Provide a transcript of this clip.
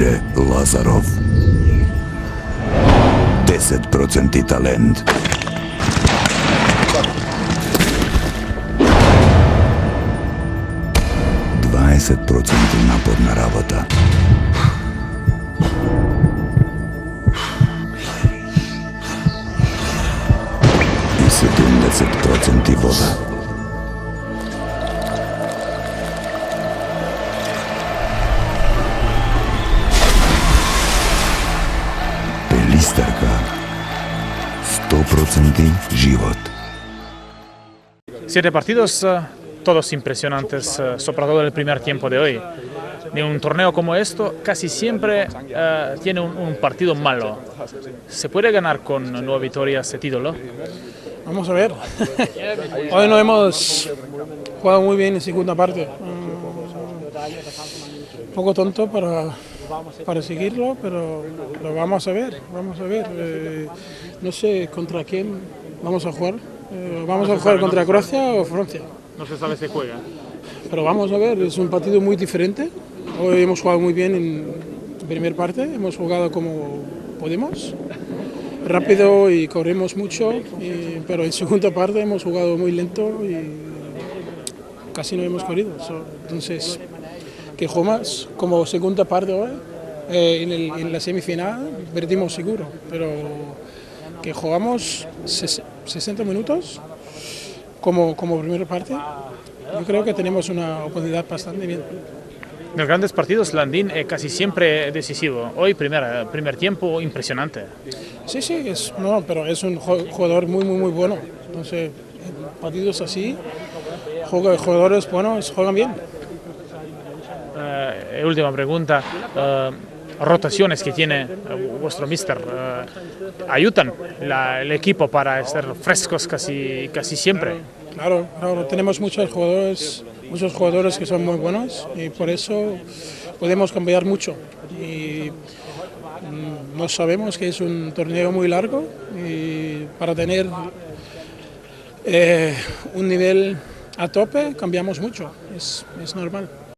Andrei Lazarov. 10% talent. naporna rabota. I 70% voda. Pelistarka. 100% život. 7 partidos, todos impresionantes, sobre todo el primer tiempo de hoy. En un torneo como esto, casi siempre tiene un partido malo. ¿Se puede ganar con 9 victorias ese título? Vamos a ver. Hoy no hemos jugado muy bien en segunda parte. Un poco tonto para seguirlo, pero vamos a ver. No sé contra quién vamos a jugar. ¿Vamos a jugar contra Croacia o Francia? No se sabe si juega. Pero vamos a ver, es un partido muy diferente. Hoy hemos jugado muy bien en primera parte, hemos jugado como podemos, rápido y corremos mucho, pero en segunda parte hemos jugado muy lento y casi no hemos corrido. Entonces, que jugamos como segunda parte hoy, en la semifinal perdimos seguro, pero que jugamos 60 minutos como primera parte, yo creo que tenemos una oportunidad bastante bien. En los grandes partidos, Landín es casi siempre decisivo. Hoy, primer tiempo, impresionante. Sí, pero es un jugador muy bueno. Entonces, en partidos así, jugadores buenos juegan bien. Última pregunta. Rotaciones que tiene vuestro míster ayudan el equipo para estar frescos casi siempre. Claro, tenemos muchos jugadores que son muy buenos y por eso podemos cambiar mucho. Y no sabemos que es un torneo muy largo y para tener un nivel a tope cambiamos mucho, es normal.